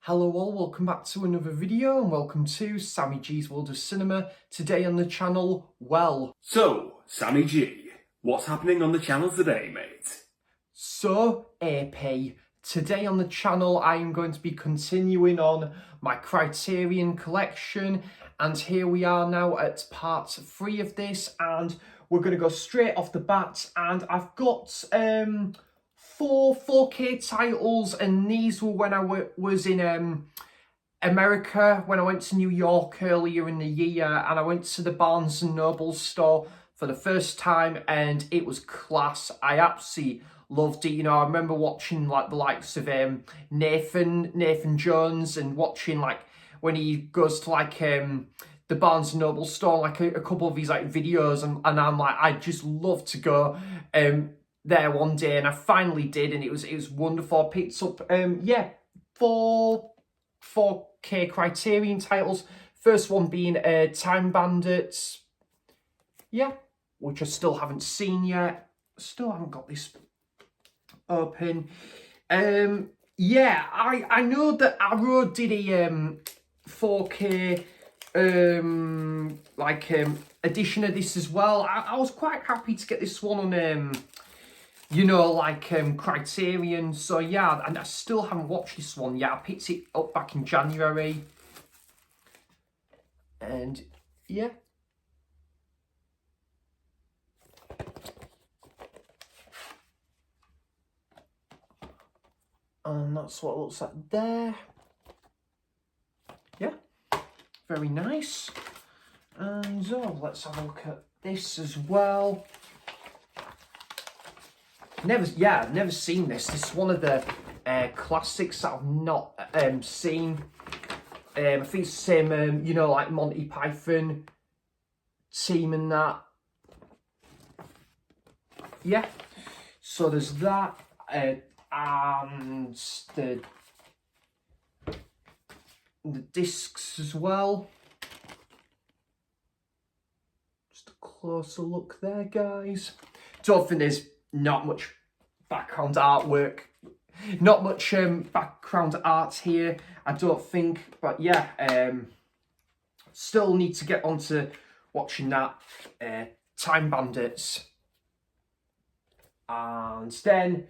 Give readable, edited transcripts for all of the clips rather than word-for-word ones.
Hello all, welcome back to another video and welcome to Sammy G's World of Cinema. Today on the channel, well... So, Sammy G, what's happening on the channel today, mate? So, AP, today on the channel I am going to be continuing on my Criterion collection, and here we are now at part 3 of this, and we're going to go straight off the bat, and I've got four 4K titles, and these were when I was in America, when I went to New York earlier in the year, and I went to the Barnes & Noble store for the first time, and it was class. I absolutely loved it. You know, I remember watching like the likes of Nathan Jones, and watching like when he goes to like the Barnes & Noble store, like a couple of these like videos, and I'm like, I just love to go there one day, and I finally did, and it was wonderful. I picked up four 4K Criterion titles. First one being Time Bandits, which I still haven't seen yet. Still haven't got this open. I know that Arrow did a 4K edition of this as well. I was quite happy to get this one on Criterion. So yeah, and I still haven't watched this one yet. I picked it up back in January. And yeah. And that's what it looks like there. Yeah, very nice. And let's have a look at this as well. Never seen this. This is one of the classics that I've not seen. I think it's the same, like Monty Python team and that. Yeah. So there's that, and the discs as well. Just a closer look there, guys. Don't think there's not much background artwork, not much background art here, I don't think, but yeah, still need to get onto watching that Time Bandits. And then,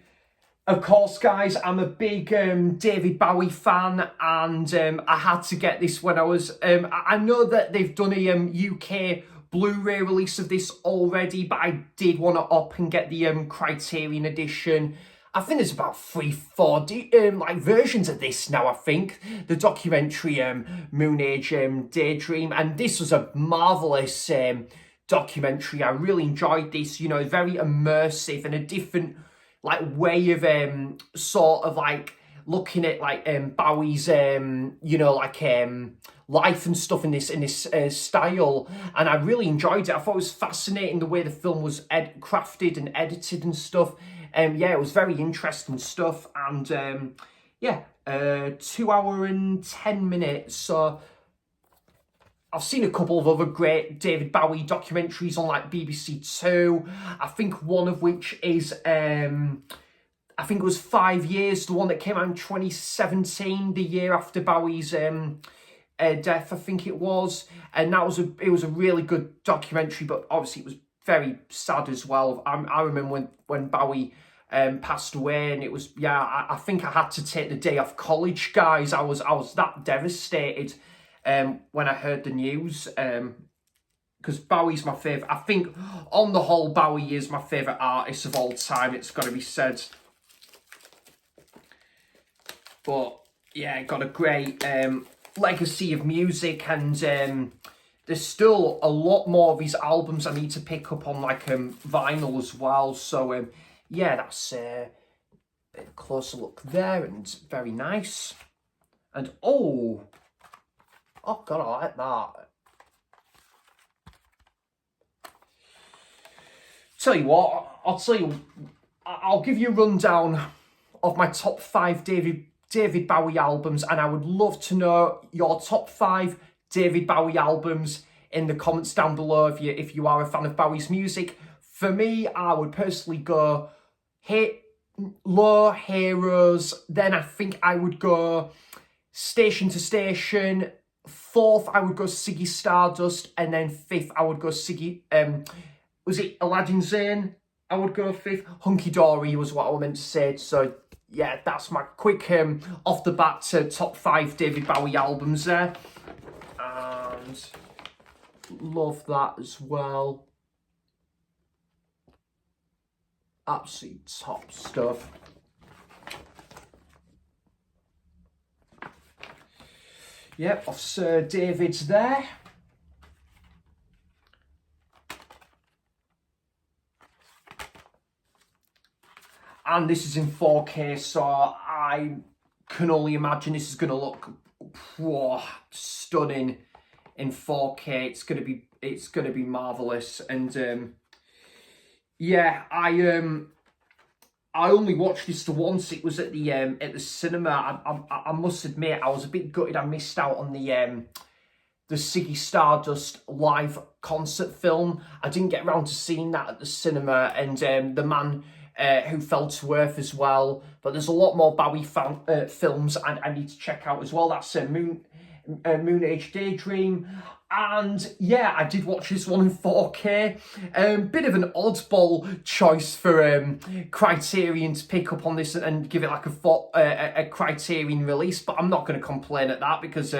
of course, guys, I'm a big David Bowie fan, and I had to get this when I was, I know that they've done a UK Blu-ray release of this already, but I did want to up and get the Criterion edition. I think there's about 3-4 versions of this now. I think the documentary Moon Age Daydream, and this was a marvelous documentary. I really enjoyed this. You know, very immersive and a different way of sort of looking at Bowie's life and stuff in this style, and I really enjoyed it. I thought it was fascinating the way the film was crafted and edited and stuff. It was very interesting stuff, and 2 hour and 10 minutes. So I've seen a couple of other great David Bowie documentaries on BBC Two. I think one of which is I think it was 5 years, the one that came out in 2017, the year after Bowie's death, I think it was. And that was it was a really good documentary, but obviously it was very sad as well. I remember when Bowie passed away, and it was, I think I had to take the day off college, guys. I was that devastated when I heard the news, because Bowie's my favourite. I think on the whole, Bowie is my favourite artist of all time. It's got to be said. But yeah, got a great legacy of music, and there's still a lot more of his albums I need to pick up on vinyl as well. So that's a closer look there, and very nice. And oh god, I like that. Tell you what, I'll give you a rundown of my top 5 David Bowie albums, and I would love to know your top 5 David Bowie albums in the comments down below if you are a fan of Bowie's music. For me, I would personally go Low, Heroes, then I think I would go Station to Station. Fourth, I would go Ziggy Stardust, and then fifth, I would go Ziggy. Was it Aladdin Sane? I would go fifth. Hunky Dory was what I meant to say. So yeah, that's my quick off the bat top 5 David Bowie albums there, and love that as well. Absolute top stuff. Yep, of Sir David's there. And this is in 4K, so I can only imagine this is going to look stunning in 4K. It's going to be marvelous. And yeah, I only watched this once. It was at the cinema. I must admit, I was a bit gutted. I missed out on the Ziggy Stardust live concert film. I didn't get around to seeing that at the cinema, and The Man Who Fell to Earth as well. But there's a lot more Bowie films I need to check out as well. That's Moon Age Daydream. And yeah, I did watch this one in 4K. Bit of an oddball choice for Criterion to pick up on this and give it like a Criterion release, but I'm not going to complain at that because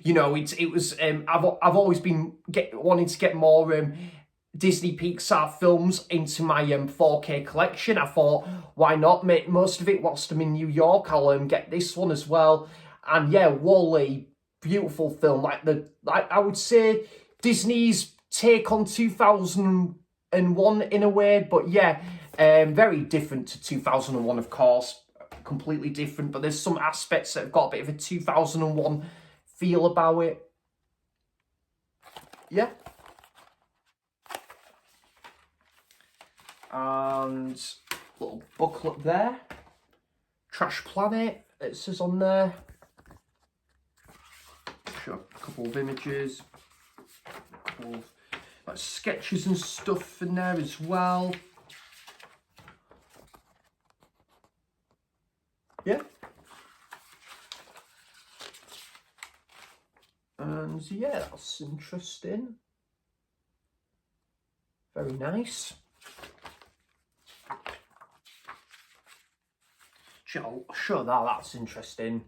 you know, it was I've always been wanting to get more Disney Pixar films into my 4K collection. I thought, why not make most of it whilst I'm in New York? I'll get this one as well. And yeah, Wall-E, beautiful film. Like I would say Disney's take on 2001 in a way, but yeah, very different to 2001, of course, completely different. But there's some aspects that have got a bit of a 2001 feel about it. Yeah. And little booklet there. Trash Planet, it says on there. Show a couple of images, a couple of like sketches and stuff in there as well. Yeah. And yeah, that's interesting. Very nice. I'll show that's interesting.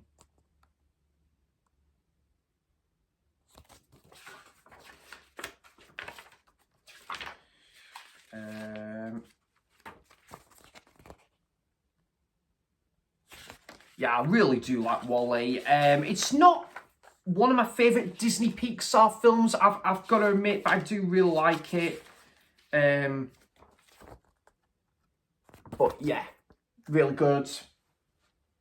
Yeah, I really do like Wall-E. It's not one of my favourite Disney Pixar films, I've got to admit, but I do really like it. But yeah, really good.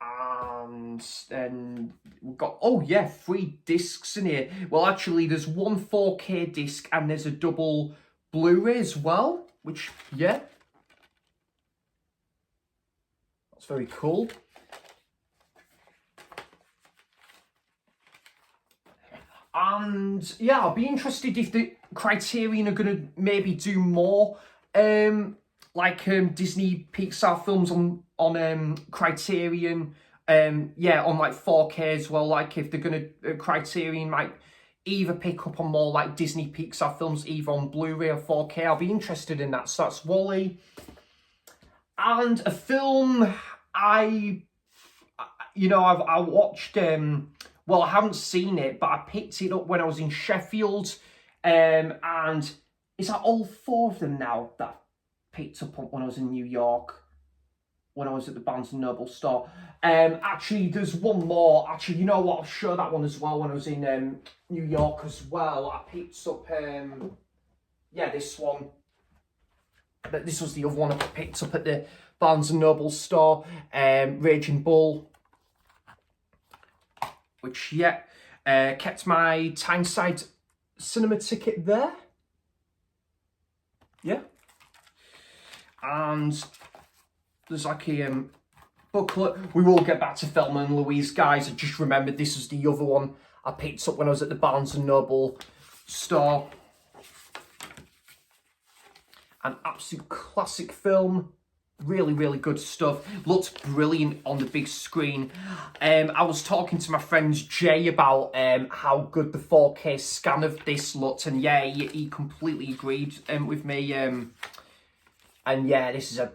And then we've got, oh yeah, 3 discs in here. Well, actually, there's one 4K disc and there's a double Blu-ray as well, which, yeah, that's very cool. And yeah, I'll be interested if the Criterion are going to maybe do more Disney Pixar films on Criterion. Yeah, on like 4K as well. Like if they're going to Criterion might either pick up on more like Disney Pixar films either on Blu-ray or 4K. I'll be interested in that. So that's Wall-E. And a film I watched, well, I haven't seen it, but I picked it up when I was in Sheffield. And is that all 4 of them now that I picked up when I was in New York? When I was at the Barnes & Noble store. Actually, there's one more. Actually, you know what? I'll show that one as well when I was in New York as well. I picked up, yeah, this one. This was the other one I picked up at the Barnes & Noble store. Raging Bull. Which, yeah, kept my Tyneside cinema ticket there. Yeah. And there's like a booklet. We will get back to Thelma and Louise, guys. I just remembered this was the other one I picked up when I was at the Barnes & Noble store. An absolute classic film. Really, really good stuff. Looks brilliant on the big screen. I was talking to my friend Jay about how good the 4K scan of this looked, and yeah, he completely agreed with me. And yeah, this is a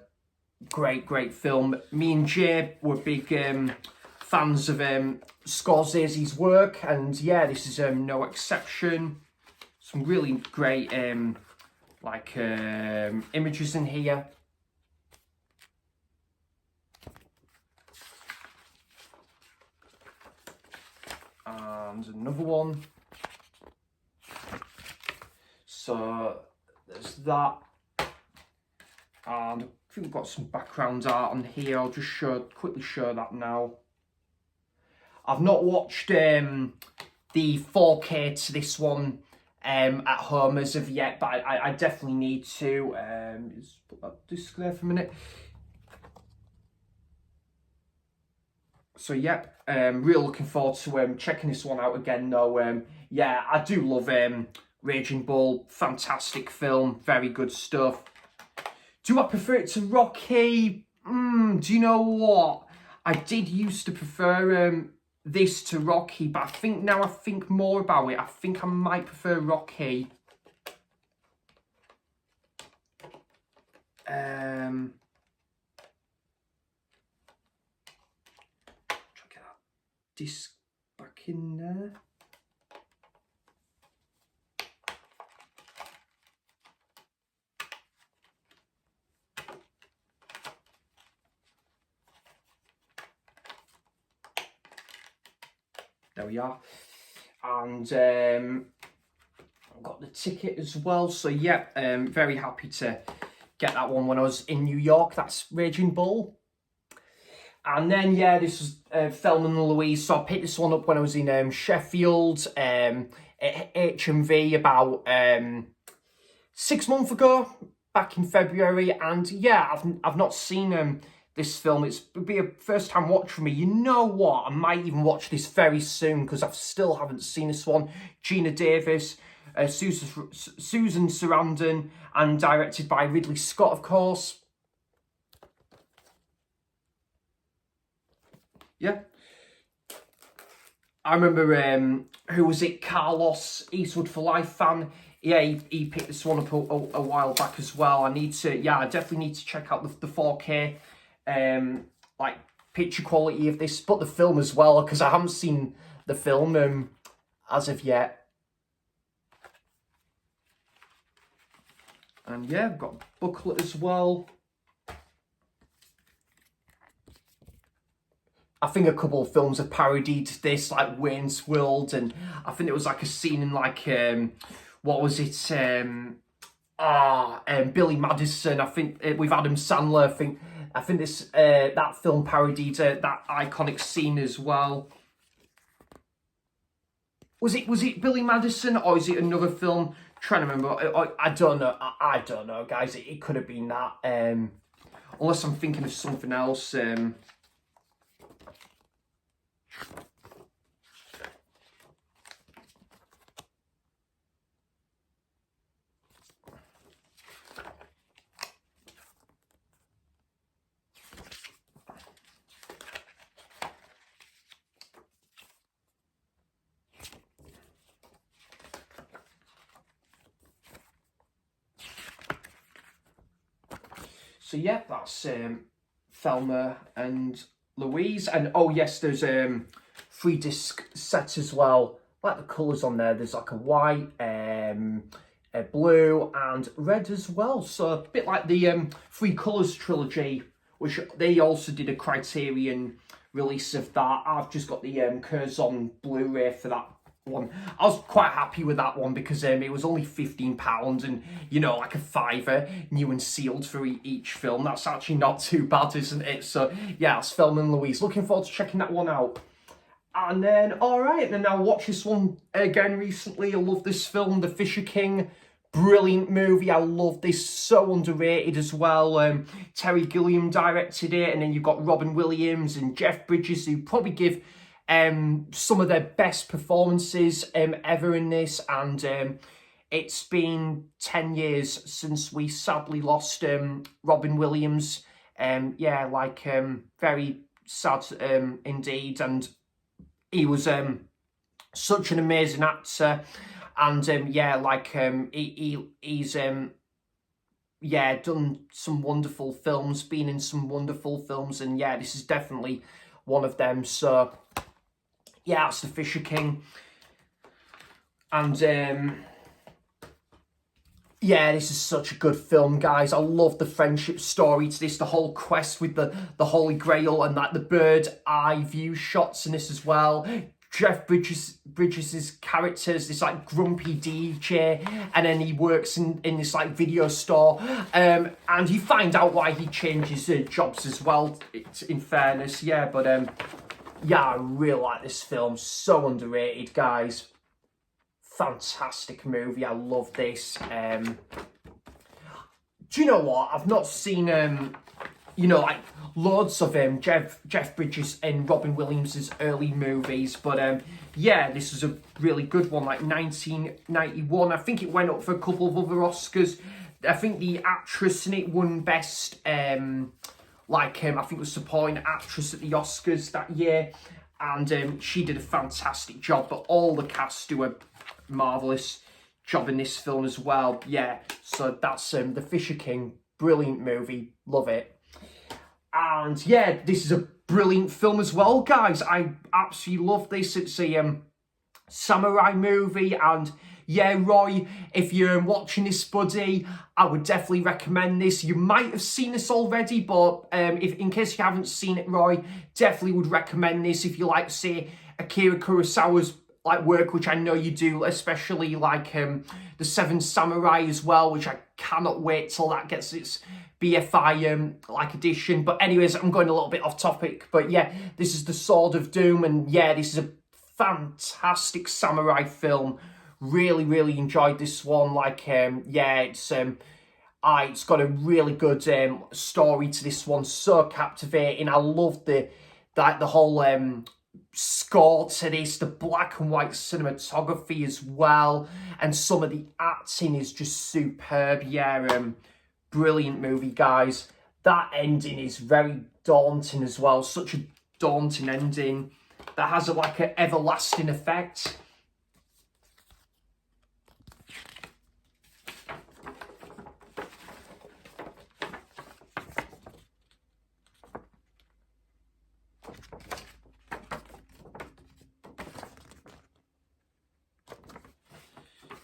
great film. Me and Jay were big fans of Scorsese's work, and yeah, this is no exception. Some really great images in here. And another one. So there's that. And I think we've got some background art on here. I'll just quickly show that now. I've not watched the 4K to this one at home as of yet, but I definitely need to. Just put that disc there for a minute. So yeah, really looking forward to checking this one out again though. Yeah, I do love Raging Bull. Fantastic film, very good stuff. Do I prefer it to Rocky? Do you know what? I did used to prefer this to Rocky, but I think now I think more about it, I think I might prefer Rocky. Disc back in there. There we are. And I've got the ticket as well. So yeah, very happy to get that one when I was in New York. That's Raging Bull. And then, yeah, this was Thelma and Louise. So I picked this one up when I was in Sheffield at HMV about 6 months ago, back in February. And yeah, I've not seen this film. It'll be a first time watch for me. You know what? I might even watch this very soon because I still haven't seen this one. Gina Davis, Susan Sarandon, and directed by Ridley Scott, of course. Yeah. I remember, who was it? Carlos, Eastwood for Life fan. Yeah, he picked this one up a while back as well. I definitely need to check out the 4K, picture quality of this, but the film as well, because I haven't seen the film as of yet. And yeah, I've got a booklet as well. I think a couple of films have parodied this, like Wayne's World, and I think it was like a scene in what was it? Billy Madison. I think with Adam Sandler. I think this that film parodied that iconic scene as well. Was it Billy Madison or is it another film? I'm trying to remember. I don't know. I don't know, guys. It could have been that. Unless I'm thinking of something else. So yeah, that's Thelma and Louise. And oh yes, there's 3-disc set as well. Like the colours on there, there's like a white, a blue and red as well. So a bit like the 3 Colours trilogy, which they also did a Criterion release of that. I've just got the Curzon Blu-ray for that one. I was quite happy with that one because it was only £15 and, you know, like a £5 new and sealed for each film. That's actually not too bad, isn't it? So yeah, it's Thelma and Louise. Looking forward to checking that one out. And then, alright, and then I watched this one again recently. I love this film, The Fisher King. Brilliant movie. I love this. So underrated as well. Terry Gilliam directed it, and then you've got Robin Williams and Jeff Bridges, who probably give some of their best performances ever in this. And it's been 10 years since we sadly lost Robin Williams Yeah, like very sad indeed, and he was such an amazing actor, and yeah, like he's yeah, done some wonderful films, been in some wonderful films, and yeah, this is definitely one of them. So yeah, that's The Fisher King. And yeah, this is such a good film, guys. I love the friendship story to this, the whole quest with the Holy Grail, and like the bird eye view shots in this as well. Jeff Bridges' characters, this like grumpy DJ, and then he works in this like video store, and you find out why he changes jobs as well, in fairness. Yeah, but yeah, I really like this film. So underrated, guys. Fantastic movie. I love this. Do you know what? I've not seen you know, like loads of Jeff Bridges and Robin Williams' early movies, but yeah, this was a really good one, like 1991. I think it went up for a couple of other Oscars. I think the actress in it won best I think it was supporting actress at the Oscars that year, and she did a fantastic job, but all the cast do a marvellous job in this film as well. Yeah, so that's The Fisher King. Brilliant movie, love it. And yeah, this is a brilliant film as well, guys. I absolutely love this. It's a samurai movie, and yeah, Roy, if you're watching this, buddy, I would definitely recommend this. You might have seen this already, but if in case you haven't seen it, Roy, definitely would recommend this if you like, say, Akira Kurosawa's like work, which I know you do, especially like the Seven Samurai as well, which I cannot wait till that gets its BFI like edition. But anyways, I'm going a little bit off topic, but yeah, this is The Sword of Doom, and yeah, this is a fantastic samurai film. Really enjoyed this one. Like yeah, it's got a really good story to this one, so captivating. I love the whole score to this, the black and white cinematography as well, and some of the acting is just superb. Yeah, brilliant movie, guys. That ending is very daunting as well, such a daunting ending that has like an everlasting effect.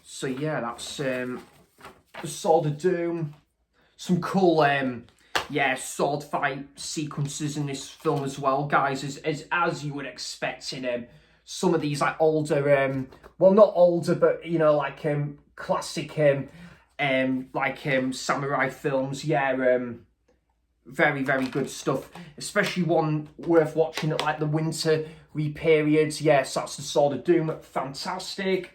So yeah, that's The Sword of Doom. Some cool yeah, sword fight sequences in this film as well, guys, as you would expect in some of these like older well, not older, but you know, like classic samurai films. Yeah, very good stuff, especially one worth watching at like the winter periods. Yes, that's The Sword of Doom. Fantastic.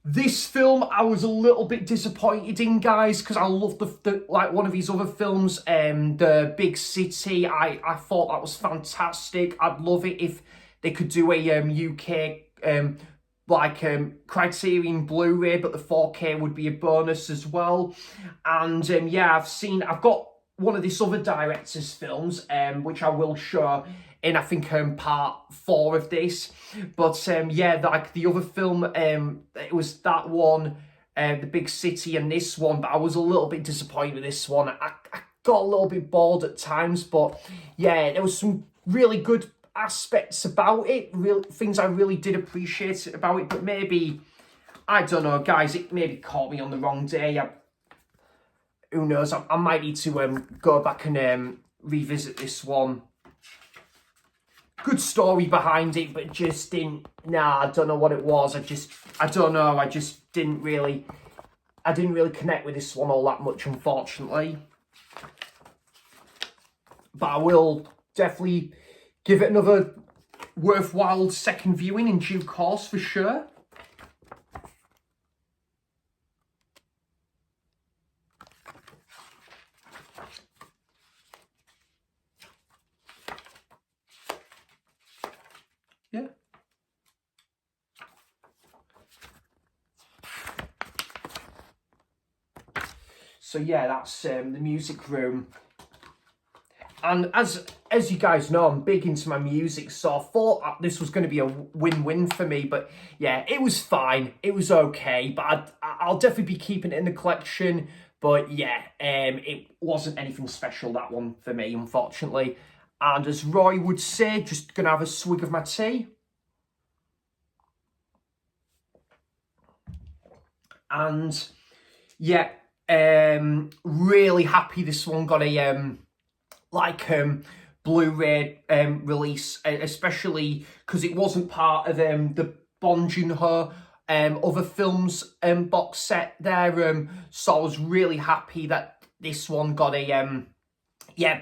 This film I was a little bit disappointed in, guys, because I love the like one of his other films, The Big City. I thought that was fantastic. I'd love it if they could do a UK Criterion Blu-ray, but the 4K would be a bonus as well. And yeah, I've got one of this other director's films, which I will show in, I think, part 4 of this. But yeah, like the other film, it was that one, The Big City, and this one, but I was a little bit disappointed with this one. I got a little bit bored at times, but yeah, there was some really good aspects about it, things I really did appreciate about it, but maybe, I don't know, guys, it maybe caught me on the wrong day. Who knows, I might need to go back and revisit this one. Good story behind it, but just didn't, I don't know what it was. I don't know, I didn't really connect with this one all that much, unfortunately. But I will definitely give it another worthwhile second viewing in due course, for sure. Yeah. So yeah, that's the music room. And as you guys know, I'm big into my music, so I thought this was going to be a win-win for me. But yeah, it was fine. It was okay. But I'll definitely be keeping it in the collection. But yeah, it wasn't anything special, that one, for me, unfortunately. And as Roy would say, just going to have a swig of my tea. And yeah, really happy this one got a Blu-ray release, especially because it wasn't part of the Bong Joon-ho other films box set there. So I was really happy that this one got a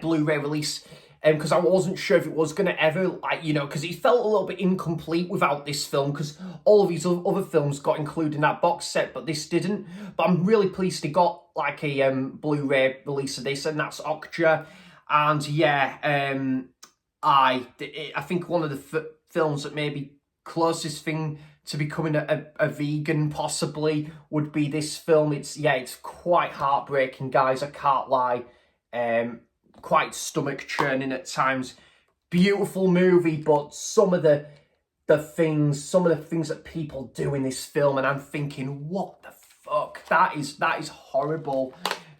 Blu-ray release. Because I wasn't sure if it was going to ever, because it felt a little bit incomplete without this film, because all of these other films got included in that box set, but this didn't. But I'm really pleased it got, a Blu-ray release of this, and that's Okja. And, yeah, I think one of the films that maybe closest thing to becoming a vegan, possibly, would be this film. It's quite heartbreaking, guys, I can't lie. Quite stomach churning at times. Beautiful movie, but some of the things that people do in this film, and I'm thinking, what the fuck? That is horrible.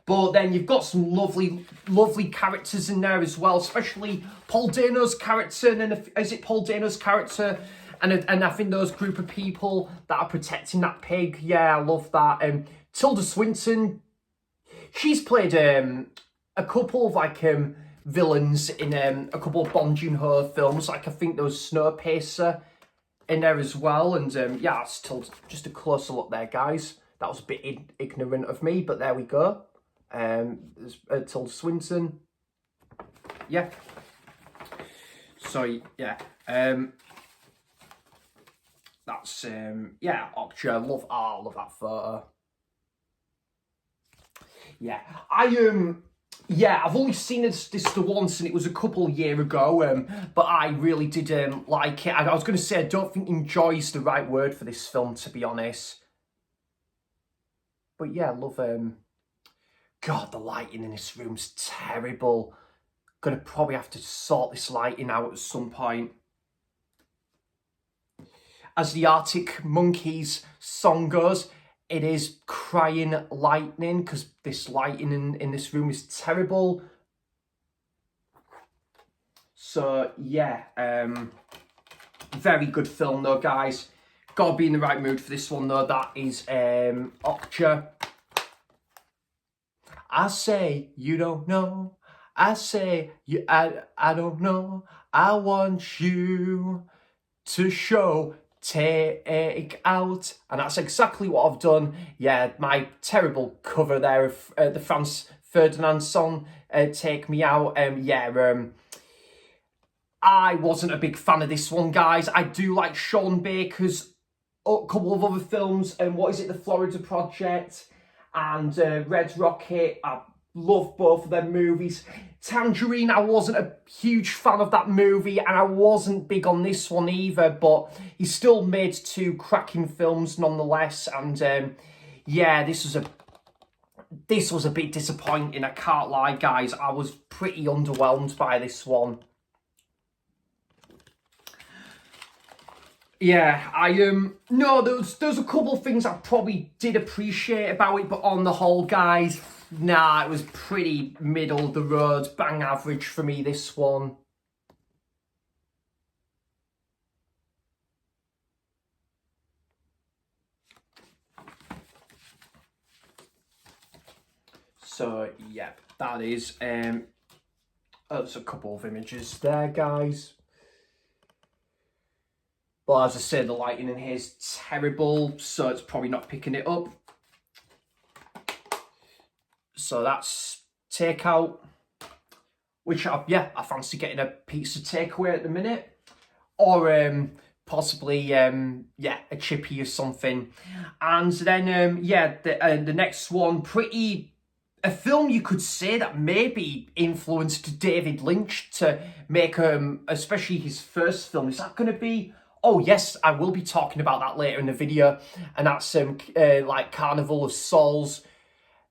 But then you've got some lovely characters in there as well, especially Paul Dano's character. And is it Paul Dano's character? And I think those group of people that are protecting that pig. Yeah, I love that. Tilda Swinton, she's played a couple of villains in a couple of Bong Joon-ho films. I think there was Snowpiercer in there as well. And yeah, just a closer look there, guys. That was a bit ignorant of me, but there we go. There's Tilda Swinton. Yeah. So yeah. That's Okja. I love that photo. Yeah, I've only seen this the once, and it was a couple years ago, but I really did like it. I was going to say, I don't think enjoy is the right word for this film, to be honest. But yeah, I love, God, the lighting in this room's terrible. Gonna probably have to sort this lighting out at some point. As the Arctic Monkeys song goes, it is crying lightning, because this lighting in this room is terrible. So, yeah, very good film though, guys. Gotta be in the right mood for this one though. That is Okja. I say you don't know. I say I don't know. I want you to show. Take out, and that's exactly what I've done. Yeah, my terrible cover there of the Franz Ferdinand song, Take Me Out. I wasn't a big fan of this one, guys. I do like Sean Baker's couple of other films, and what is it, The Florida Project and Red Rocket. I love both of them movies. Tangerine, I wasn't a huge fan of that movie, and I wasn't big on this one either, but he still made two cracking films nonetheless. And yeah, this was a bit disappointing, I can't lie, guys. I was pretty underwhelmed by this one. Yeah, no, there's a couple of things I probably did appreciate about it, but on the whole, guys, nah, it was pretty middle of the road, bang average for me, this one. So, yeah, that is, there's a couple of images there, guys. But as I say, the lighting in here is terrible, so it's probably not picking it up. So that's takeout, which I fancy getting a pizza takeaway at the minute, or possibly a chippy or something. And then the next one, a film you could say that maybe influenced David Lynch to make especially his first film. Is that going to be? Oh yes, I will be talking about that later in the video, and that's Carnival of Souls.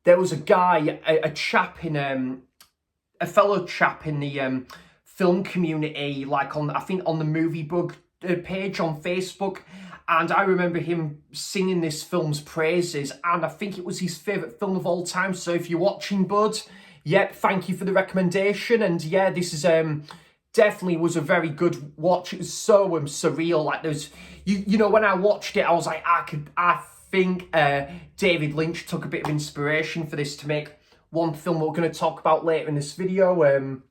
There was a guy, a chap in a fellow chap in the film community, like on, I think on the Movie Bug page on Facebook, and I remember him singing this film's praises, and I think it was his favourite film of all time. So if you're watching, bud, yep, thank you for the recommendation. And yeah, this is definitely was a very good watch. It was so surreal. Like there's, you know, when I watched it, I was like, I think David Lynch took a bit of inspiration for this to make one film we're going to talk about later in this video. And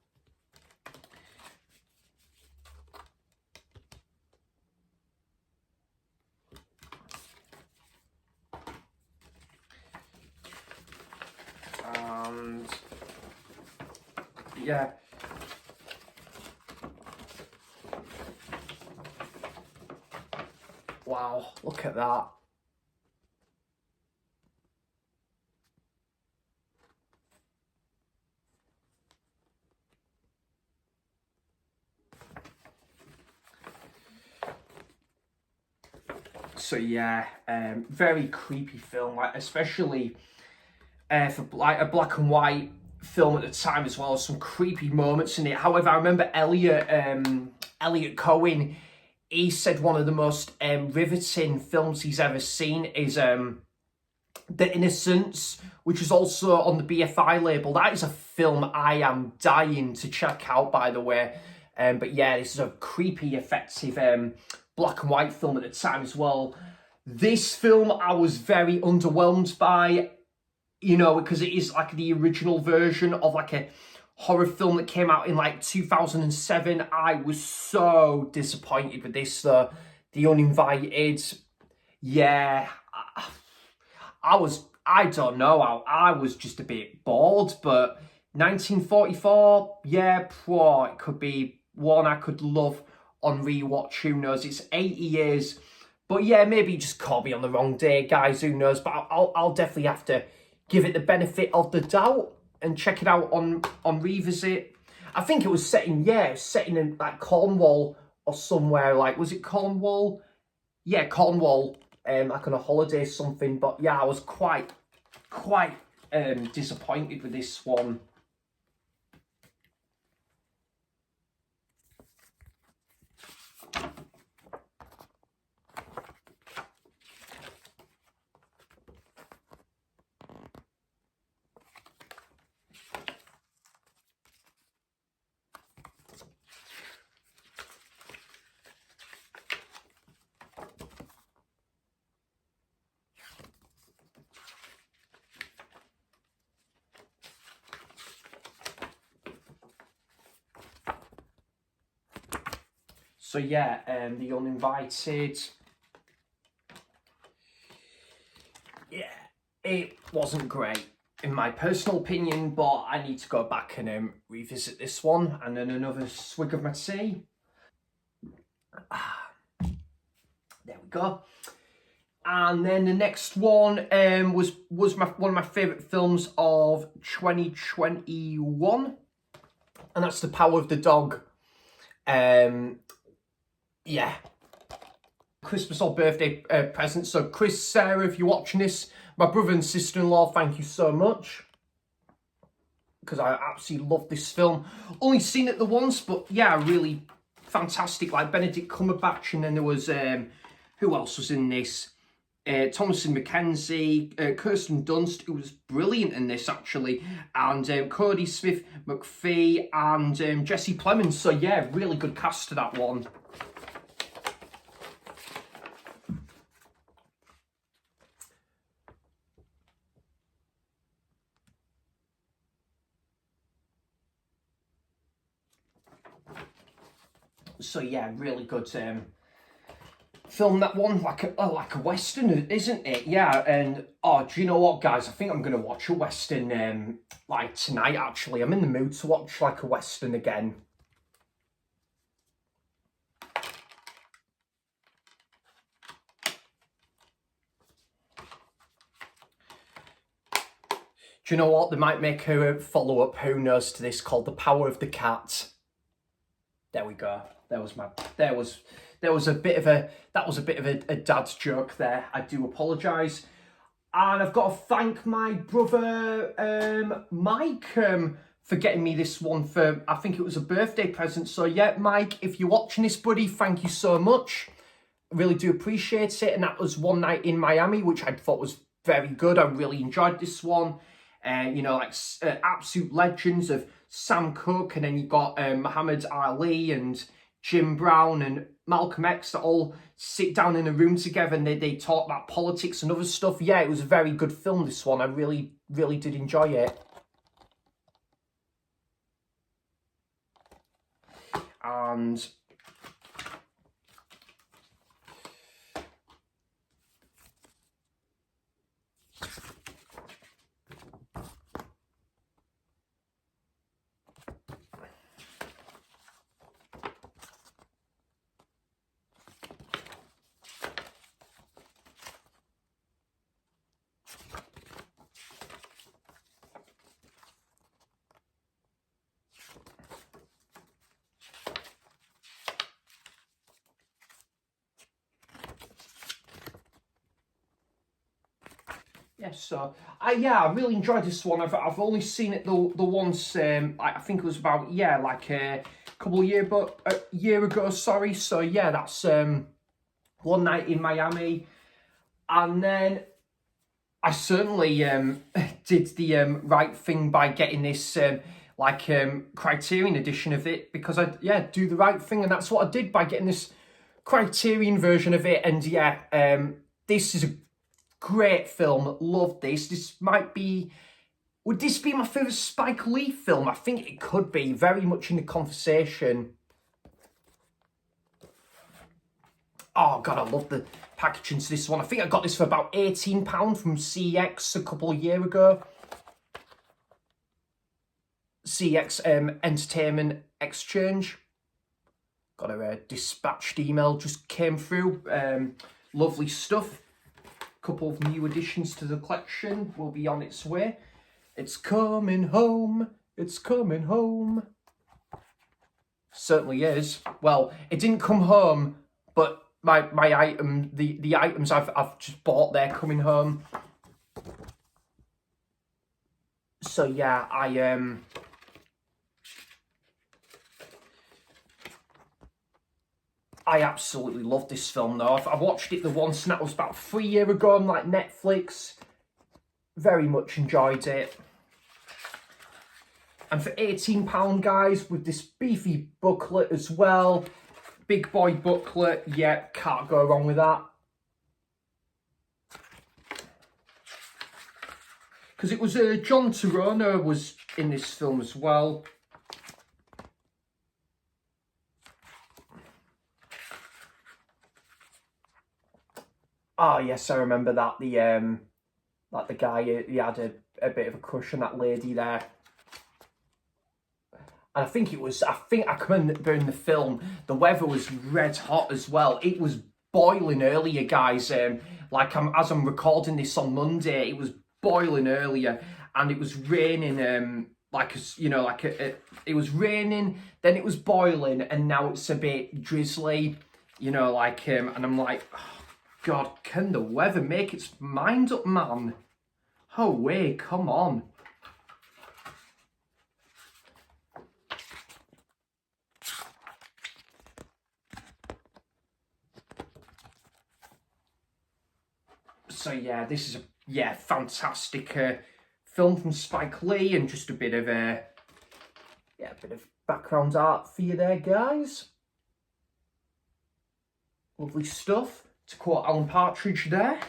yeah. Wow, look at that. So yeah, very creepy film, like especially for like a black and white film at the time as well. Some creepy moments in it. However, I remember Elliot Cohen. He said one of the most riveting films he's ever seen is The Innocents, which is also on the BFI label. That is a film I am dying to check out, by the way. But yeah, this is a creepy, effective black and white film at the time as well. This film I was very underwhelmed by, you know, because it is like the original version of like a horror film that came out in like 2007. I was so disappointed with this, The Uninvited. Yeah, I don't know, I was just a bit bored, but 1944, yeah, it could be one I could love on rewatch, who knows, it's 80 years, but yeah, maybe you just caught me on the wrong day, guys, who knows, but I'll definitely have to give it the benefit of the doubt and check it out on Revisit. I think it was set in like Cornwall or somewhere, like, was it Cornwall? Yeah, Cornwall, like on a holiday or something, but yeah, I was quite disappointed with this one. So yeah, The Uninvited. Yeah, it wasn't great in my personal opinion, but I need to go back and revisit this one. And then another swig of my tea. There we go. And then the next one was one of my favourite films of 2021, and that's The Power of the Dog. Yeah, Christmas or birthday present. So Chris, Sarah, if you're watching this, my brother and sister-in-law, thank you so much, because I absolutely love this film. Only seen it the once, but yeah, really fantastic. Like Benedict Cumberbatch, and then there was who else was in this? Thomasin McKenzie, Kirsten Dunst, who was brilliant in this actually, and Cody Smith McPhee and Jesse Plemons. So yeah, really good cast to that one. So yeah, really good film, that one, like a western, isn't it? Yeah, and oh, do you know what, guys? I think I'm gonna watch a western like tonight. Actually, I'm in the mood to watch like a western again. Do you know what? They might make a follow-up, who knows, to this, called The Power of the Cat. There we go. There was a bit of a dad's joke there. I do apologise. And I've got to thank my brother Mike for getting me this one for, I think it was a birthday present. So yeah, Mike, if you're watching this, buddy, thank you so much. I really do appreciate it. And that was One Night in Miami, which I thought was very good. I really enjoyed this one. You know, like absolute legends of Sam Cooke, and then you got Muhammad Ali and Jim Brown and Malcolm X that all sit down in a room together and they talk about politics and other stuff. Yeah, it was a very good film, this one. I really, really did enjoy it. And yeah, so I really enjoyed this one. I've only seen it the once. I think it was about like a year ago. Sorry. So yeah, that's One Night in Miami, and then I certainly did the right thing by getting this Criterion edition of it, because I do the right thing, and that's what I did by getting this Criterion version of it. And this is a great film. Love this. Would this be my favourite Spike Lee film? I think it could be, very much in the conversation. Oh God, I love the packaging to this one. I think I got this for about £18 from CX a couple of years ago. CX Entertainment Exchange. Got a dispatched email just came through. Lovely stuff. Couple of new additions to the collection will be on its way. It's coming home. It's coming home. Certainly is. Well, it didn't come home, but my item, the items I've just bought, they're coming home. So yeah, I absolutely love this film though. I've watched it the once, and that was about 3 years ago on Netflix. Very much enjoyed it. And for £18, guys, with this beefy booklet as well. Big boy booklet, yeah, can't go wrong with that. Because it was John Turturro was in this film as well. Oh yes, I remember that. The guy, he had a bit of a crush on that lady there. And I think I can remember in the film, the weather was red hot as well. It was boiling earlier, guys. As I'm recording this on Monday, it was boiling earlier, and it was raining. It was raining, then it was boiling, and now it's a bit drizzly. And I'm like, oh, God, can the weather make its mind up, man? Oh, wait, come on. So yeah, this is a fantastic film from Spike Lee, and just a bit of background art for you there, guys. Lovely stuff. To quote Alan Partridge there.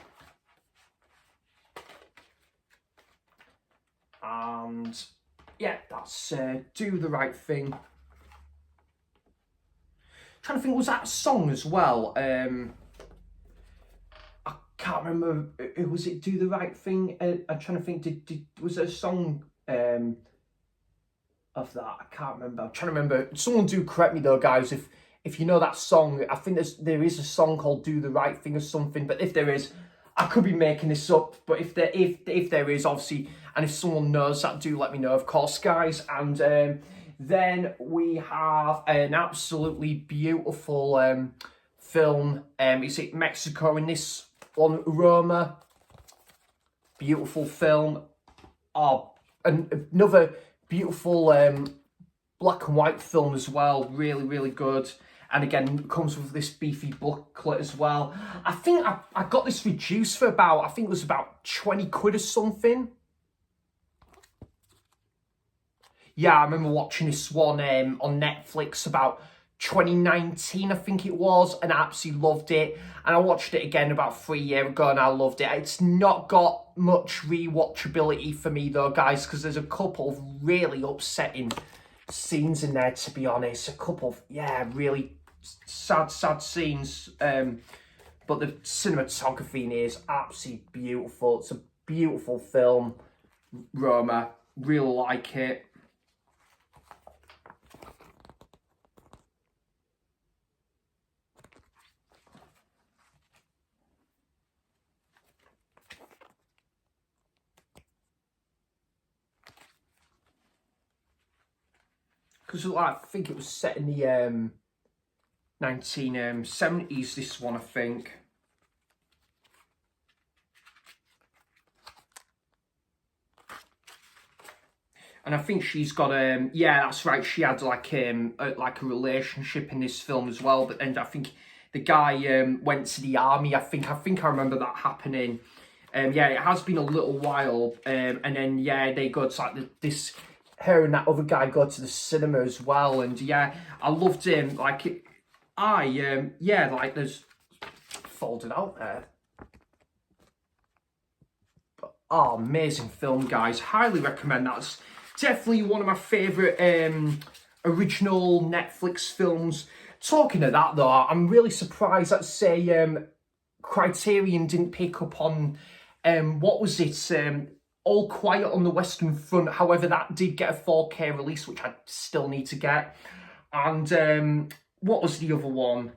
And yeah, that's Do the Right Thing. Trying to think, was that a song as well? I can't remember. Was it Do the Right Thing? I'm trying to think. Was there a song of that? I can't remember. I'm trying to remember. Someone do correct me though, guys. If you know that song, I think there is a song called Do the Right Thing or something. But if there is, I could be making this up. But if there is, obviously, and if someone knows that, do let me know, of course, guys. And then we have an absolutely beautiful film. Is it Mexico in this one? Roma. Beautiful film. Oh, another beautiful black and white film as well. Really, really good. And again, comes with this beefy booklet as well. I think I got this reduced for about, I think it was about 20 quid or something. Yeah, I remember watching this one on Netflix about 2019, I think it was, and I absolutely loved it. And I watched it again about 3 years ago and I loved it. It's not got much rewatchability for me though, guys, because there's a couple of really upsetting scenes in there, to be honest. A couple of, yeah, really sad scenes. But the cinematography in here is absolutely beautiful. It's a beautiful film, Roma. Really like it. Because I think it was set in the 1970s, this one, I think. And I think she's got yeah, that's right. She had like a relationship in this film as well. But then I think the guy went to the army. I think I remember that happening. Yeah, it has been a little while. And then yeah, they go to like this. Her and that other guy go to the cinema as well, and yeah, I loved him. Like, yeah, like there's folded out there. But, oh, amazing film, guys. Highly recommend that. It's definitely one of my favourite original Netflix films. Talking of that, though, I'm really surprised that, say, Criterion didn't pick up on, what was it, All Quiet on the Western Front. However, that did get a 4K release, which I still need to get. And what was the other one?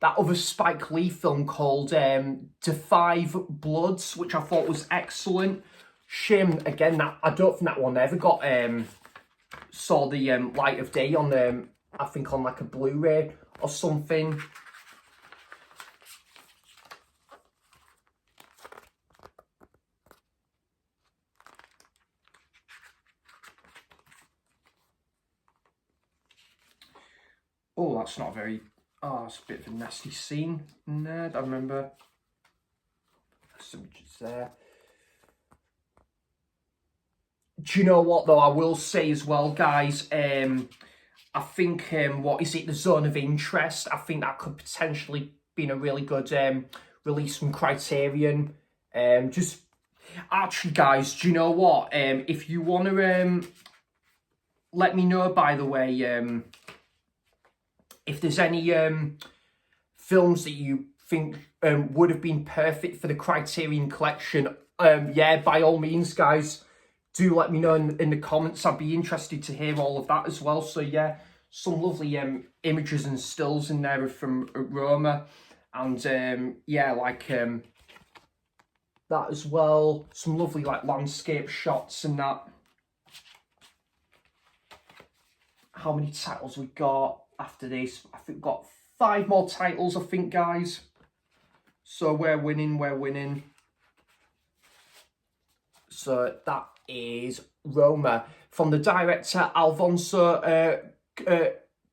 That other Spike Lee film called Da 5 Bloods, which I thought was excellent. Shame, again, that I don't think that one ever got saw the light of day on I think on like a Blu-ray or something. Oh, that's not very... Oh, it's a bit of a nasty scene in there. I remember some images there. Do you know what, though? I will say as well, guys, I think, what is it, The Zone of Interest? I think that could potentially be a really good release from Criterion. Just... Actually, guys, do you know what? If you want to let me know, by the way... if there's any films that you think would have been perfect for the Criterion Collection, yeah, by all means, guys, do let me know in the comments. I'd be interested to hear all of that as well. So, yeah, some lovely images and stills in there from Roma. And, yeah, like that as well. Some lovely, like, landscape shots and that. How many titles we got? After this, I think we've got 5 more titles, I think, guys. So we're winning. So that is Roma from the director Alfonso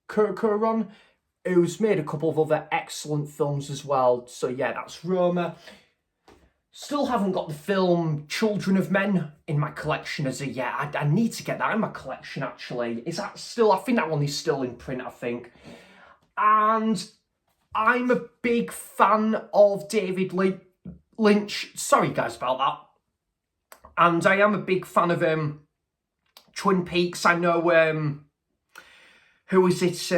Cuarón, who's made a couple of other excellent films as well. So yeah, that's Roma. Still haven't got the film Children of Men in my collection as a yet. I need to get that in my collection, actually. Is that still... I think that one is still in print, I think. And I'm a big fan of David Lynch. Sorry, guys, about that. And I am a big fan of Twin Peaks. I know... who is it?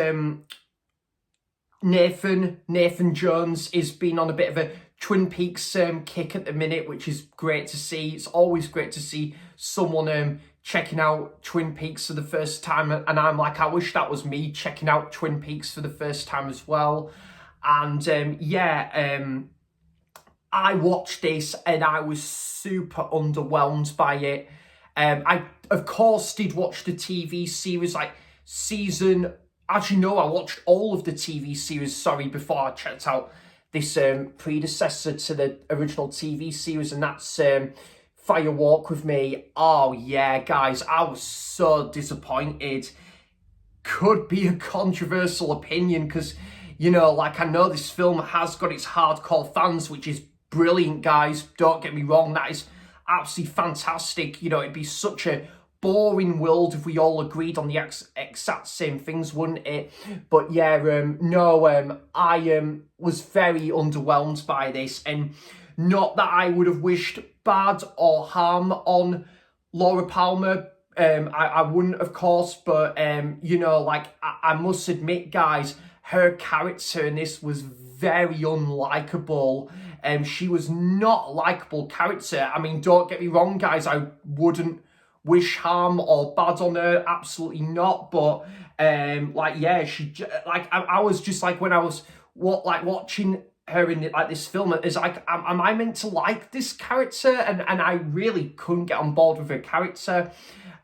Nathan Jones is been on a bit of a Twin Peaks kick at the minute, which is great to see. It's always great to see someone checking out Twin Peaks for the first time, and I'm like, I wish that was me checking out Twin Peaks for the first time as well. And I watched this and I was super underwhelmed by it. I of course did watch the TV series, like season... Actually, no, I watched all of the TV series, sorry, before I checked out this predecessor to the original TV series, and that's Fire Walk With Me. Oh yeah, guys, I was so disappointed. Could be a controversial opinion because, you know, like, I know this film has got its hardcore fans, which is brilliant, guys. Don't get me wrong, that is absolutely fantastic. You know, it'd be such a boring world if we all agreed on the exact same things, wouldn't it? But yeah, I was very underwhelmed by this, and not that I would have wished bad or harm on Laura Palmer. I wouldn't, of course, but you know, like, I must admit, guys, her character in this was very unlikable. She was not a likable character. I mean, don't get me wrong, guys, I wouldn't wish harm or bad on her, absolutely not. But like, yeah, I was just like, when I was watching her in like this film, is like, am I meant to like this character? And I really couldn't get on board with her character.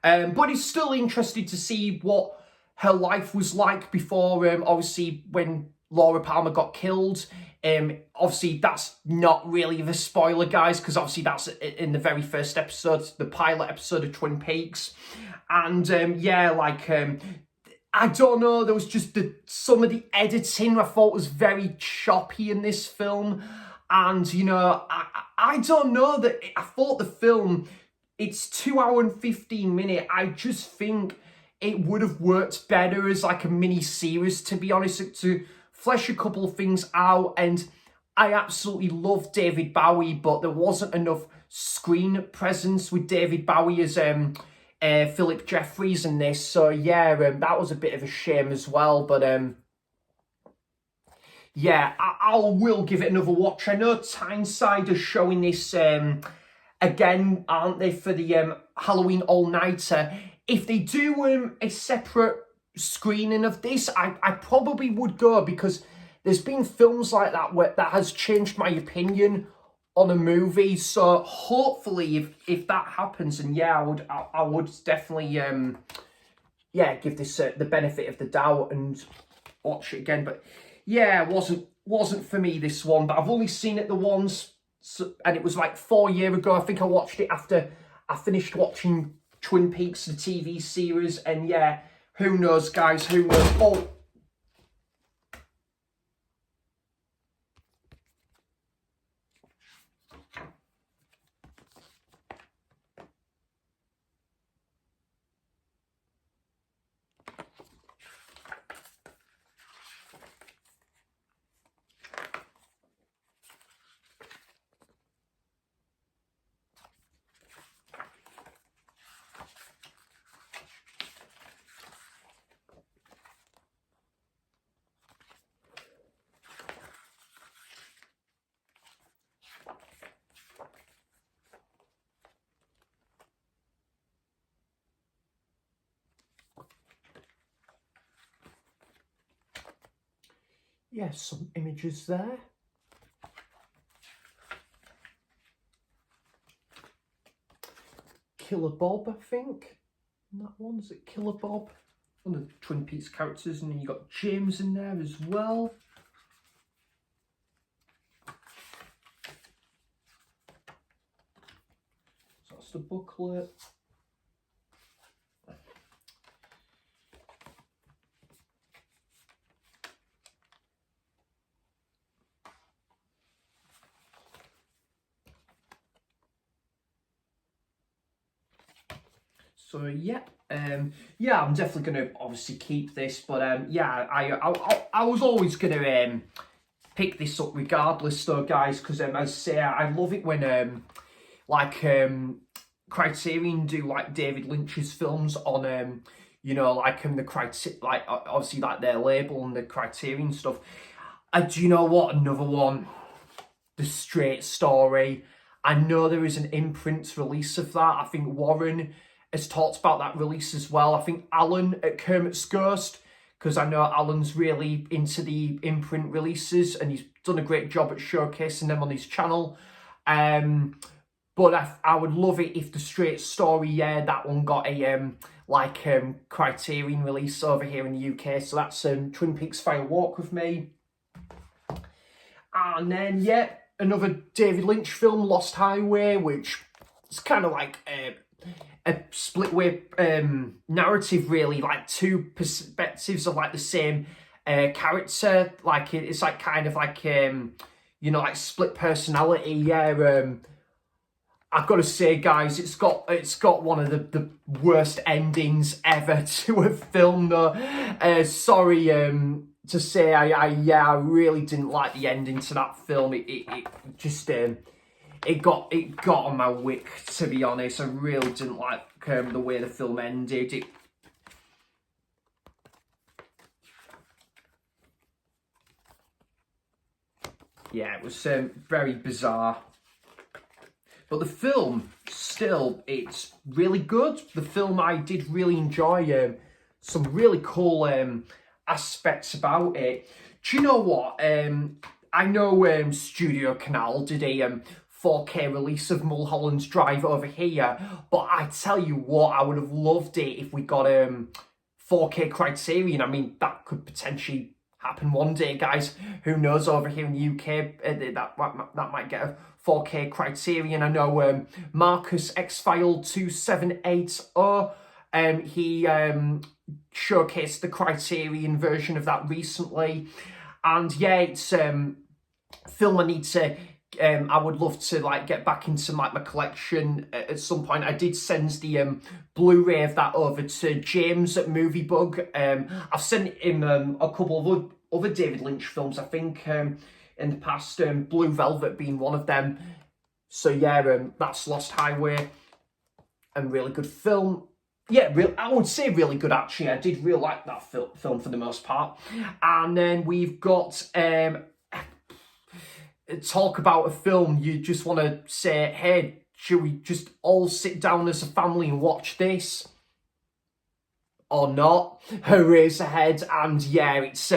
But it's still interesting to see what her life was like before, obviously, when Laura Palmer got killed. Obviously, that's not really the spoiler, guys, because obviously that's in the very first episode, the pilot episode of Twin Peaks. And yeah, like, I don't know, there was just some of the editing I thought was very choppy in this film. And, you know, I don't know, that I thought the film, it's 2 hours and 15 minutes. I just think it would have worked better as like a mini series, to be honest, to flesh a couple of things out. And I absolutely love David Bowie, but there wasn't enough screen presence with David Bowie as Philip Jeffries in this. So yeah, that was a bit of a shame as well. But yeah, I will give it another watch. I know Tyneside are showing this again, aren't they, for the Halloween all-nighter. If they do a separate screening of this, I probably would go, because there's been films like that where that has changed my opinion on a movie. So hopefully, if that happens, and yeah, I would definitely yeah, give this the benefit of the doubt and watch it again. But yeah, it wasn't for me, this one. But I've only seen it the once. So, and it was like 4 years ago. I think I watched it after I finished watching Twin Peaks, the TV series. And yeah, who knows, guys, who knows? Oh, yeah, some images there. Killer Bob, I think. And that one, is it Killer Bob? One of the Twin Peaks characters. And then you got James in there as well. So that's the booklet. So yeah, yeah, I'm definitely gonna obviously keep this, but yeah, I was always gonna pick this up regardless, though, guys, because as I say, I love it when like Criterion do like David Lynch's films on you know, like like obviously like their label and the Criterion stuff. Do you know what? Another one, The Straight Story. I know there is an imprint release of that. I think Warren has talked about that release as well. I think Alan at Kermit's Ghost, because I know Alan's really into the imprint releases and he's done a great job at showcasing them on his channel. But I would love it if The Straight Story, yeah, that one got a Criterion release over here in the UK. So that's Twin Peaks Fire Walk With Me. And then, yeah, another David Lynch film, Lost Highway, which it's kind of like a split way narrative, really, like two perspectives of like the same character. Like it's like kind of like like split personality. Yeah. I've got to say, guys, it's got one of the worst endings ever to a film, though. Sorry to say, I really didn't like the ending to that film. It just it got on my wick, to be honest. I really didn't like the way the film ended. It was very bizarre. But the film, still, it's really good. The film, I did really enjoy some really cool aspects about it. Do you know what? I know Studio Canal did a 4K release of Mulholland's Drive over here, but I tell you what, I would have loved it if we got 4K Criterion. I mean, that could potentially happen one day, guys. Who knows? Over here in the UK, that might get a 4K Criterion. I know Marcus X-File 2780, he showcased the Criterion version of that recently, and yeah, it's film I need to I would love to like get back into like my collection at some point. I did send the Blu-ray of that over to James at Moviebug. I've sent him a couple of other David Lynch films, I think, in the past, Blue Velvet being one of them. So yeah, that's Lost Highway, and really good film. Yeah, I would say really good, actually. I did really like that film for the most part. And then we've got talk about a film you just want to say, hey, should we just all sit down as a family and watch this? Or not? Eraserhead. And yeah, it's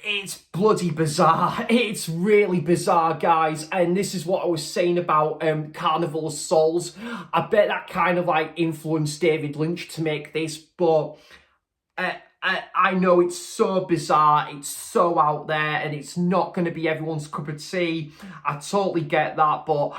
it's bloody bizarre. It's really bizarre, guys. And this is what I was saying about Carnival of Souls. I bet that kind of like influenced David Lynch to make this, but I know it's so bizarre, it's so out there, and it's not going to be everyone's cup of tea. I totally get that, but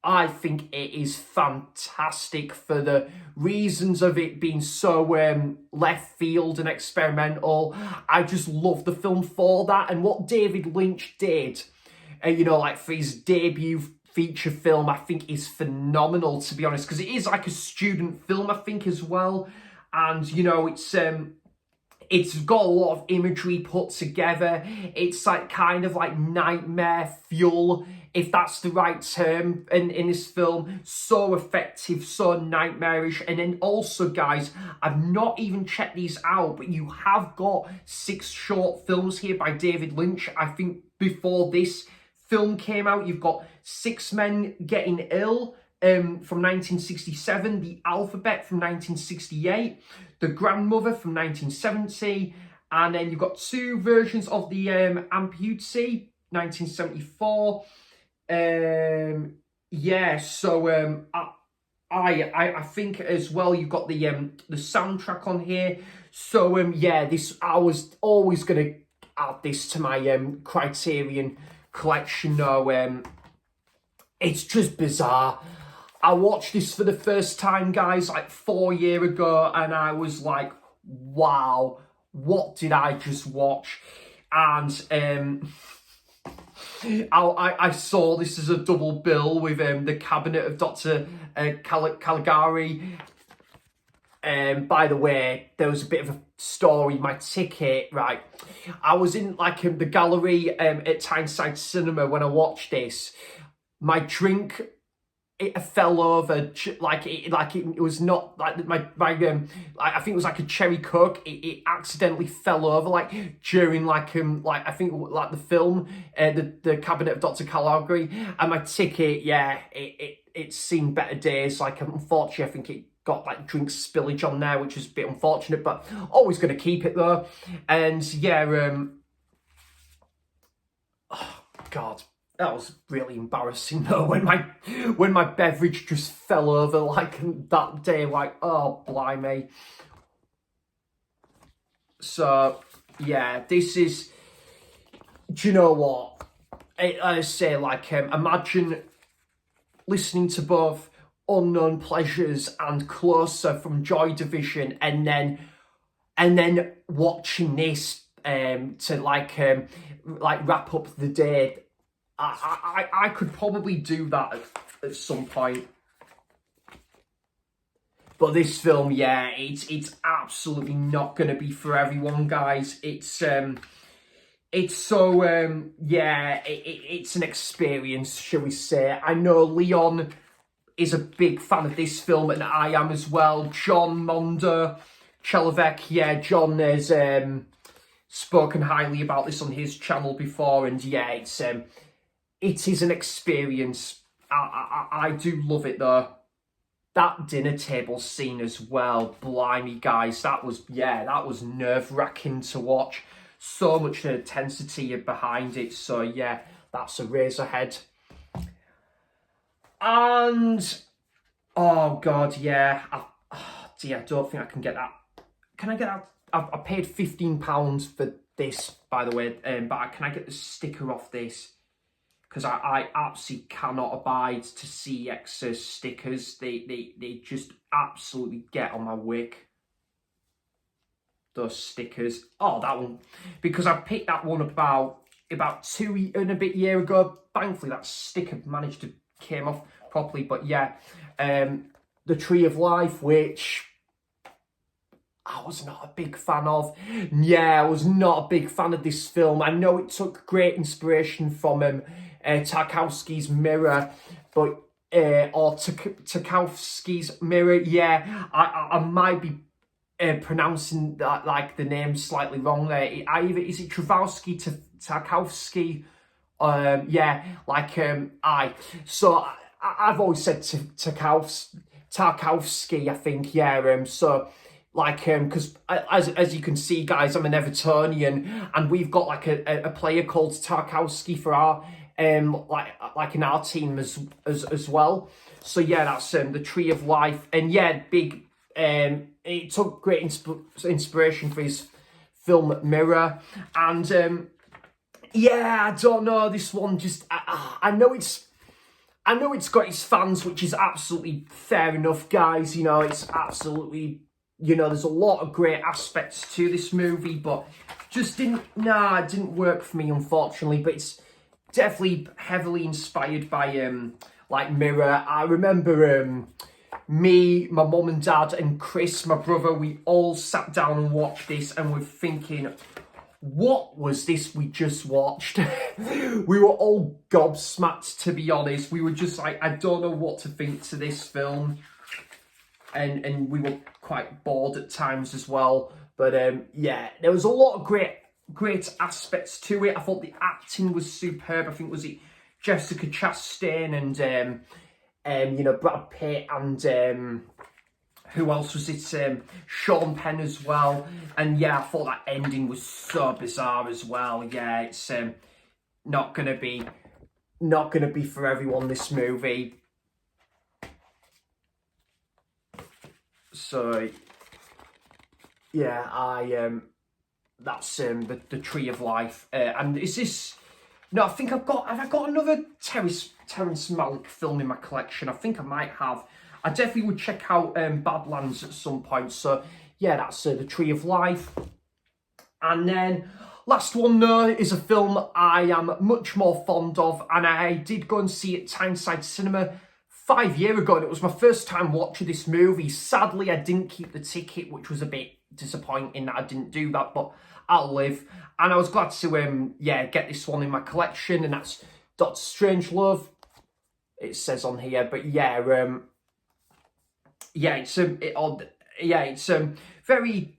I think it is fantastic for the reasons of it being so left field and experimental. I just love the film for that, and what David Lynch did, like for his debut feature film, I think is phenomenal, to be honest, because it is like a student film, I think, as well. And, it's got a lot of imagery put together. It's like kind of like nightmare fuel, if that's the right term, in this film. So effective, so nightmarish. And then also, guys, I've not even checked these out, but you have got 6 short films here by David Lynch. I think before this film came out, you've got 6 Men Getting Ill, from 1967, The Alphabet from 1968, The Grandmother from 1970, and then you've got 2 versions of The Amputee, 1974. I think as well you've got the soundtrack on here. So I was always gonna add this to my Criterion collection. It's just bizarre. I watched this for the first time, guys, like 4 years ago, and I was like, wow, what did I just watch? And I saw this as a double bill with the Cabinet of Dr. Caligari. By the way, there was a bit of a story. My ticket, right? I was in like the gallery at Tyneside Cinema when I watched this. My drink, it fell over, it was not like my I think it was like a cherry coke. It accidentally fell over like during I think like the film, the Cabinet of Dr. Caligari, and my ticket, it's seen better days. Like, unfortunately, I think it got like drink spillage on there, which is a bit unfortunate, but always going to keep it though. And oh God, that was really embarrassing though, when my beverage just fell over like that day. Like, oh blimey. So yeah, this is, do you know what, I say, like, imagine listening to both Unknown Pleasures and Closer from Joy Division, and then watching this to like wrap up the day. I could probably do that at some point. But this film, yeah, it's absolutely not going to be for everyone, guys. It's so yeah, it's an experience, shall we say. I know Leon is a big fan of this film, and I am as well. John Mondo Chelovek, yeah, John has spoken highly about this on his channel before, and yeah, it is an experience. I do love it though. That dinner table scene as well, blimey guys, that was nerve-wracking to watch. So much intensity behind it, so yeah, that's a Razorhead. And, oh god, yeah, I don't think I can get that. Can I get that? I paid £15 for this, by the way, but can I get the sticker off this? Because I absolutely cannot abide to CX's stickers. They just absolutely get on my wick. Those stickers. Oh, that one. Because I picked that one about 2 and a bit year ago. Thankfully, that sticker managed to came off properly. But yeah, the Tree of Life, which I was not a big fan of. Yeah, I was not a big fan of this film. I know it took great inspiration from Tarkovsky's Mirror, but or Tarkovsky's Mirror. Yeah, I might be pronouncing that like the name slightly wrong there. Is it Travolsky to Tarkovsky? Yeah, like So I've always said Tarkovsky. I think, yeah. So like because as you can see, guys, I'm an Evertonian, and we've got like a player called Tarkowski for our like in our team as well. So yeah, that's the Tree of Life, and yeah, big. It took great inspiration for his film Mirror, and yeah, I don't know, this one just I know it's got its fans, which is absolutely fair enough, guys. You know, it's absolutely, you know, there's a lot of great aspects to this movie, but just it didn't work for me, unfortunately. But it's definitely heavily inspired by like Mirror. I remember me, my mum and dad, and Chris, my brother, we all sat down and watched this, and we're thinking, what was this we just watched? We were all gobsmacked, to be honest. We were just like, I don't know what to think to this film. And we were quite bored at times as well. But yeah, there was a lot of great aspects to it. I thought the acting was superb. I think was it Jessica Chastain and you know, Brad Pitt, and who else was it? Sean Penn as well. And yeah, I thought that ending was so bizarre as well. Yeah, it's not gonna be for everyone, this movie. So yeah, that's the Tree of Life. And is this? No, I think have I got another Terrence Malick film in my collection? I think I might have. I definitely would check out Badlands at some point. So yeah, that's the Tree of Life. And then last one though is a film I am much more fond of, and I did go and see it Tyneside Cinema 5 years ago, and it was my first time watching this movie. Sadly, I didn't keep the ticket, which was a bit disappointing that I didn't do that, but I'll live. And I was glad to get this one in my collection, and that's Dr. Strangelove, it says on here. But yeah, it's very.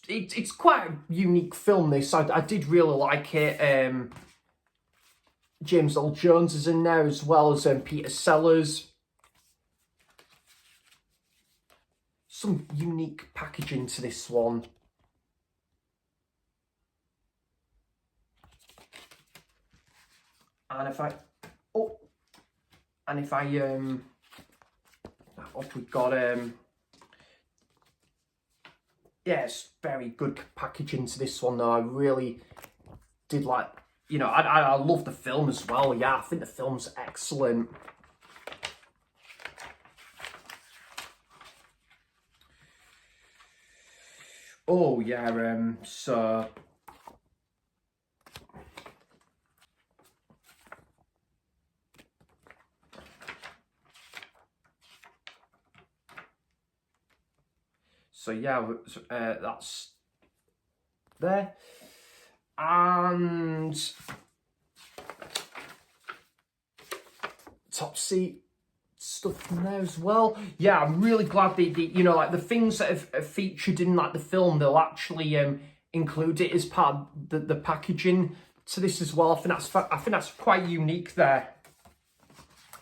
It's quite a unique film, this. I did really like it. James Earl Jones is in there, as well as Peter Sellers. Some unique packaging to this one. And if I up we've got yes, very good packaging to this one though. I really did like, you know, I love the film as well. Yeah, I think the film's excellent. Oh yeah, so yeah, that's there, and top seat stuff from there as well. Yeah, I'm really glad the you know, like the things that have featured in like the film, they'll actually include it as part of the packaging to this as well. I think that's quite unique there.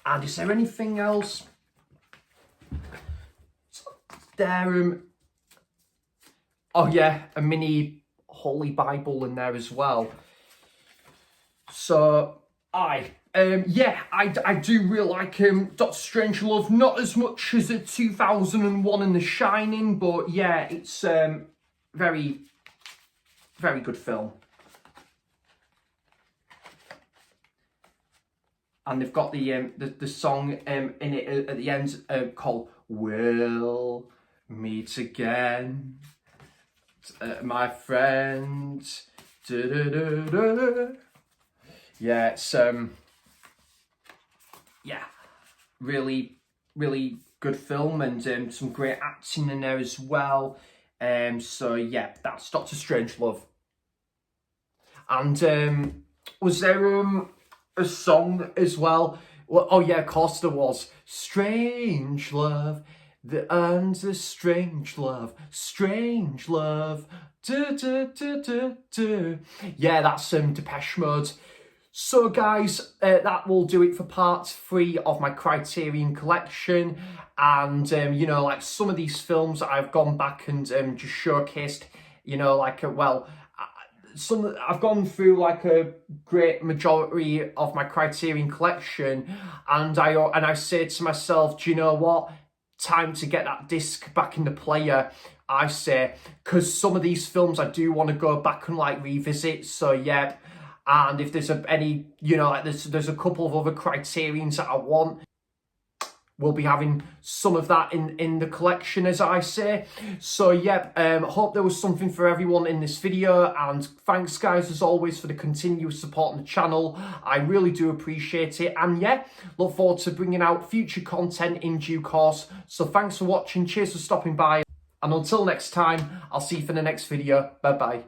And is there anything else there? Oh yeah, a mini Holy Bible in there as well. So yeah, I do really like Doctor Strangelove, not as much as a 2001 and The Shining, but yeah, it's very, very good film. And they've got the song in it at the end called "We'll Meet Again, My Friend." Da, da, da, da. Yeah, it's yeah, really, really good film, and some great acting in there as well. So yeah, that's Doctor Strangelove. And was there a song as well? Well, oh yeah, of course there was. Strange Love, the strange love. Du, du, du, du, du. Yeah, that's Depeche Mode. So guys, that will do it for part 3 of my Criterion collection. And you know, like some of these films I've gone back and just showcased, you know, like I've gone through like a great majority of my Criterion collection, and I say to myself, do you know what? Time to get that disc back in the player, I say, because some of these films I do want to go back and like revisit. So yeah, and if there's any, you know, like there's a couple of other Criterions that I want, we'll be having some of that in the collection, as I say. So yep, hope there was something for everyone in this video, and thanks guys as always for the continuous support on the channel. I really do appreciate it, and yeah, look forward to bringing out future content in due course. So thanks for watching, cheers for stopping by, and until next time, I'll see you for the next video. Bye bye.